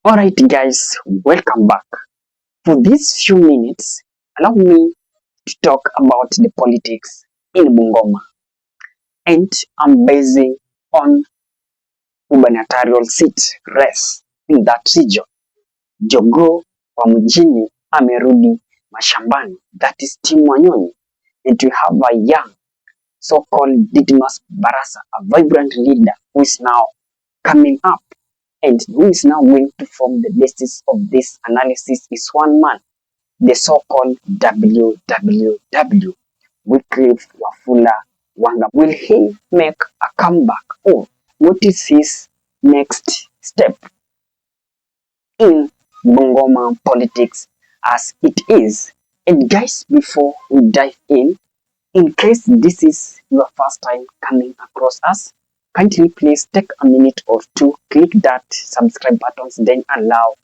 Alright guys, welcome back. For these few minutes, allow me to talk about the politics in Bungoma. And I'm basing on gubernatorial seat race in that region. Jogoo wa mjini amerudi mashambani. That is Team Wanyonyi. And we have a young so-called Didmus Barasa, a vibrant leader who is now coming up and who is now going to form the basis of this analysis is one man, the so-called WWW, Wycliffe Wafula Wanga. Will he make a comeback, or what is his next step in Bungoma politics as it is? And guys, before we dive in case this is your first time coming across us, kindly please take a minute or two, click that subscribe buttons, then allow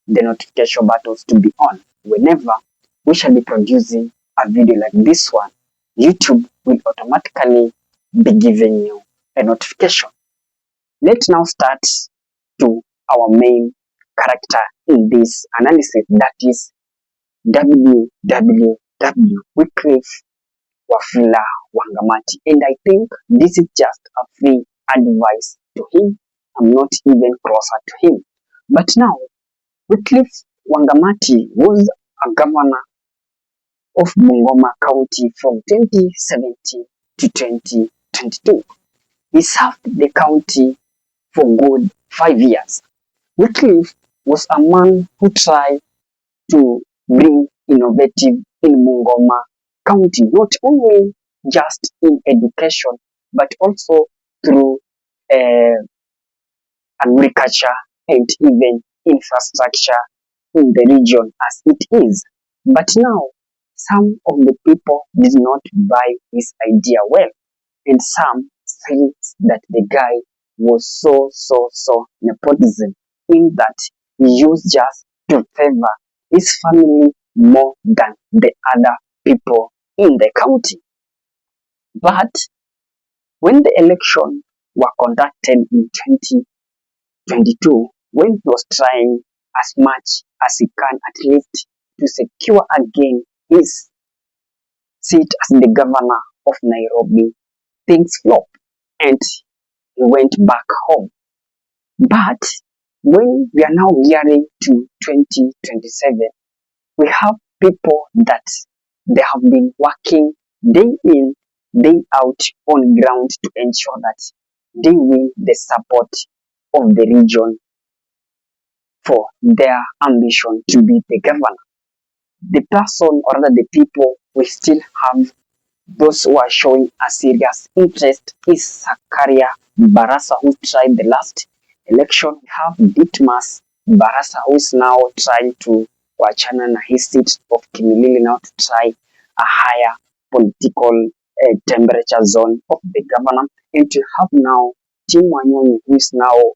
the notification buttons to be on. Whenever we shall be producing a video like this one, YouTube will automatically be giving you a notification. Let's now start to our main character in this analysis, that is WWW, Wycliffe Wafula Wangamati. And I think this is just a free advice to him. I'm not even closer to him. But now, Wycliffe Wangamati was a governor of Bungoma County from 2017 to 2022. He served the county for good 5 years. Wycliffe was a man who tried to bring innovative in Bungoma County, not only just in education, but also through agriculture and even infrastructure in the region as it is. But now, some of the people did not buy his idea well, and some say that the guy was so nepotism, in that he used just to favor his family more than the other people in the county. But when the election were conducted in 2022, when he was trying as much as he can at least to secure again his seat as the governor of Nairobi, things flopped and he went back home. But when we are now gearing to 2027, we have people that they have been working day in, day out on ground to ensure that they win the support of the region for their ambition to be the governor. The person or rather the people we still have, those who are showing a serious interest, is Zakaria Barasa, who tried the last election. We have Didmus Barasa, who is now trying to wachana na his seat of Kimilili now to try a higher political temperature zone of the governor. And to have now Team Wanyonyi, who is now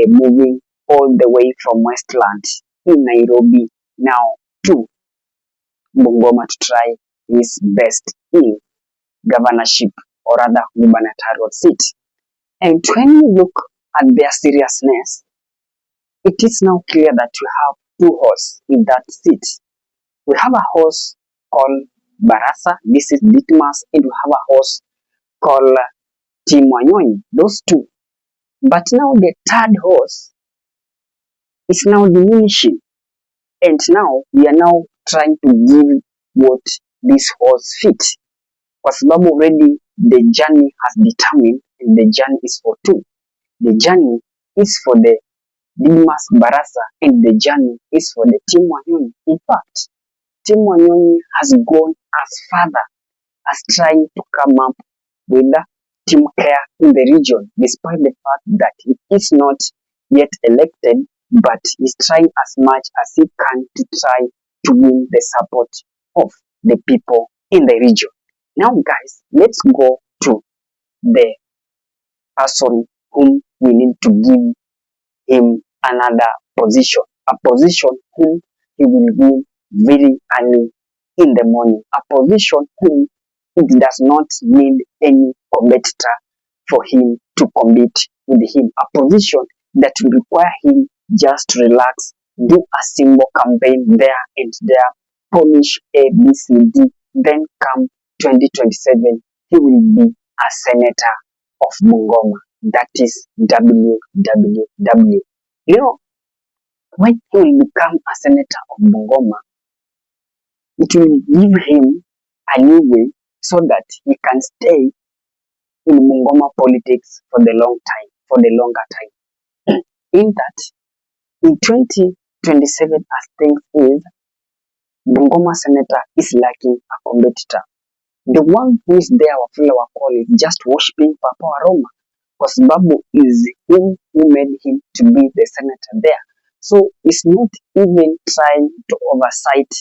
moving all the way from Westland in Nairobi now to Bungoma to try his best in governorship or rather gubernatorial seat. And when you look at their seriousness, it is now clear that you have two horses in that seat. We have a horse called Barasa, this is Didmus, and we have a horse called Team Wanyonyi, those two. But now the third horse is now diminishing, and now we are now trying to give what this horse fits. Kwa sababu already the journey has determined, and the journey is for two. The journey is for the Didmus Barasa and the journey is for the Team Wanyonyi. In fact, Team Wanyonyi has gone as further as trying to come up with team care in the region, despite the fact that he is not yet elected, but is trying as much as he can to try to win the support of the people in the region. Now guys, let's go to the person whom we need to give him another position, a position whom he will win very early in the morning, a position whom it does not need any competitor for him to compete with him, a position that will require him just relax, do a simple campaign there and there, polish A, B, C, D, then come 2027, he will be a senator of Bungoma. That is WWW. You know, when he will become a senator of Bungoma, it will give him a new way so that he can stay in Bungoma politics for the longer time. In that, in 2027, as things is, Bungoma senator is lacking a competitor. The one who is there, Wafula Wakol, is just worshipping Papa Aroma because Babu is him who made him to be the senator there. So he's not even trying to oversight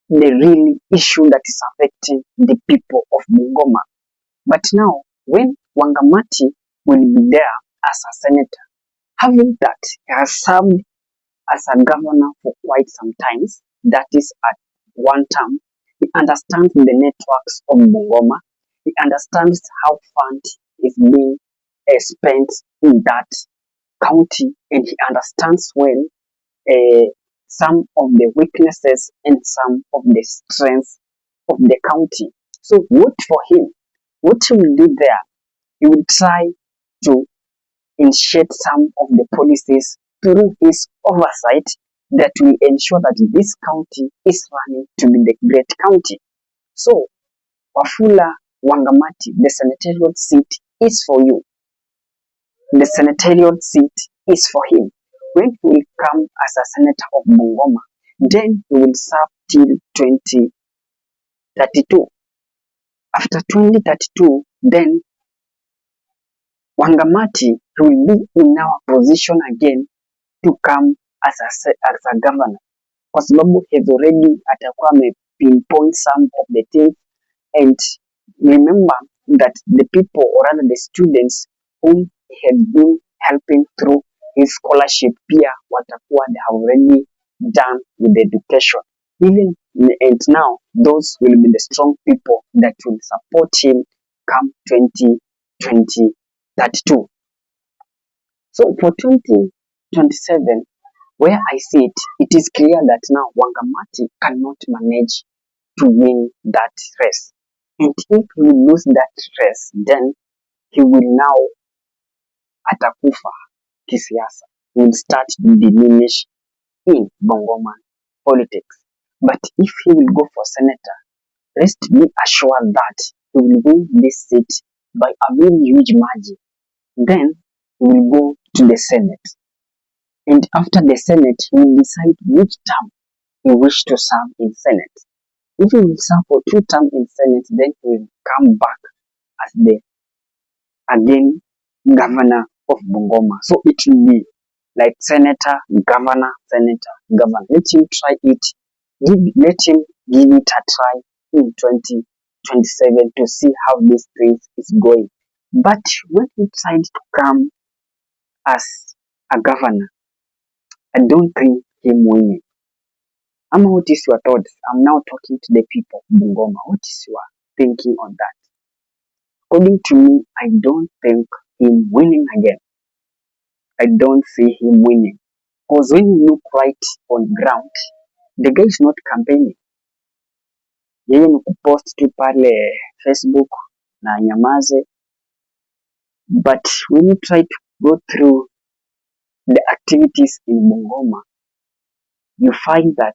the real issue that is affecting the people of Bungoma. But now, when Wangamati will be there as a senator, having that, he has served as a governor for quite some times, that is at one term. He understands the networks of Bungoma. He understands how fund is being spent in that county, and he understands well some of the weaknesses and some of the strengths of the county. So vote for him. What he will do there, he will try to initiate some of the policies through his oversight that will ensure that this county is running to be the great county. So, Wafula Wangamati, the senatorial seat is for you. The senatorial seat is for him. When he will come as a senator of Bungoma, then he will serve till 2032. After 2032, then Wangamati will be in our position again to come as a governor kwa sababu has already atakuwa pinpoint some of the things, and remember that the people or rather the students whom he has been helping through his scholarship pia watakuwa they have already done with the education even, and now those will be the strong people that will support him come 2032. So for 2027, where I see it, it is clear that now Wangamati cannot manage to win that race. And if he will lose that race, then he will now atakufa kisiasa. He will start to diminish in Bungoma politics. But if he will go for senator, rest be assured that he will win this seat by a very huge margin. Then he will go to the Senate. And after the Senate, he will decide which term he wishes to serve in Senate. If he will serve for 2 terms in Senate, then he will come back as the again governor of Bungoma. So it will be like senator, governor, senator, governor. Let him try it. Let him give it a try in 2027 to see how this thing is going. But when he decides to come as a governor, I don't think him winning. Ama, what is your thoughts? I'm now talking to the people of Bungoma. What is your thinking on that? According to me, I don't think him winning again. I don't see him winning. Because when you look right on ground, the guy is not campaigning. Yeye ni kupost tu pale Facebook na nyamaze. But when you try to go through the activities in Bungoma, you find that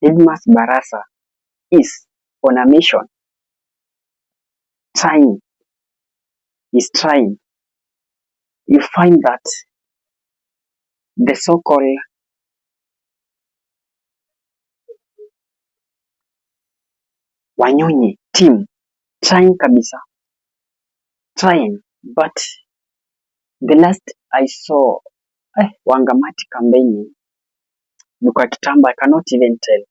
Didmus Barasa is on a mission. He's trying. You find that the so-called Wanyonyi team trying kabisa, but the last I saw Wangamati campaigning look at kitambo, I cannot even tell.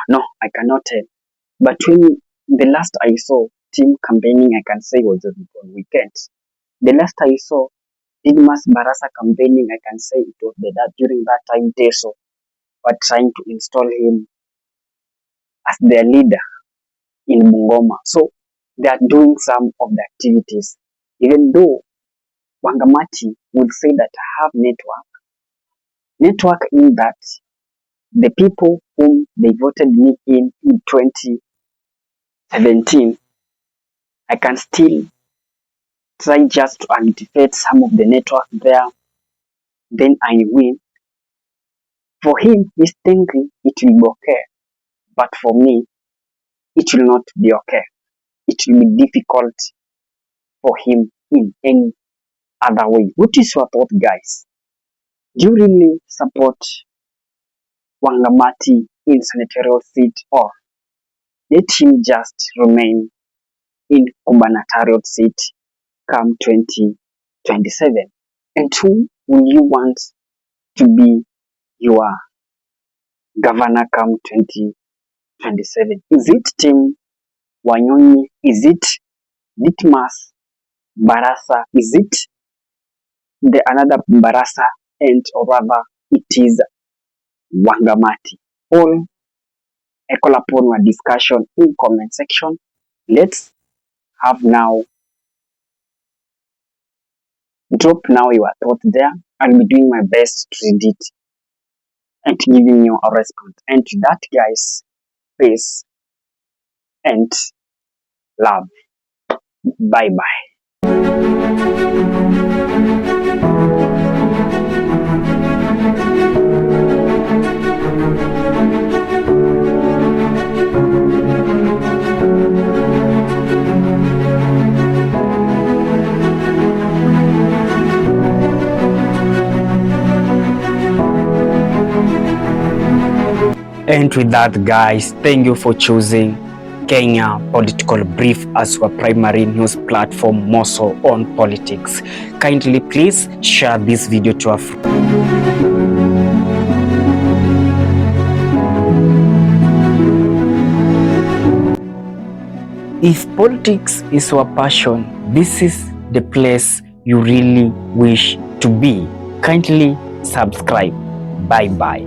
No, I cannot tell. But when the last I saw team campaigning, I can say was on weekend. The last I saw Didmus Barasa campaigning, I can say it was that during that time Teso were trying to install him as their leader in Bungoma. So they are doing some of the activities, even though Wangamati will say that I have network. Network in that the people whom they voted me in 2017, I can still try just to activate some of the network there, then I win. For him, he's thinking it will be okay, but for me, it will not be okay. It will be difficult for him in any other way. What is your thought, guys? Do you really support Wangamati in senatorial seat, or let him just remain in gubernatorial seat come 2027? And who will you want to be your governor come 2027? Is it Team Wanyonyi? Is it Didmus Barasa? Is it the another Barasa, and or rather it is Wangamati? All I call upon our discussion in comment section. Let's have now, drop now your thought there. I'll be doing my best to read it and giving you a response. And to that, guys, peace and love. Bye bye. And with that, guys, thank you for choosing Kenya Political Brief as your primary news platform, more so on politics. Kindly please share this video to a friend. If politics is your passion, this is the place you really wish to be. Kindly subscribe. Bye bye.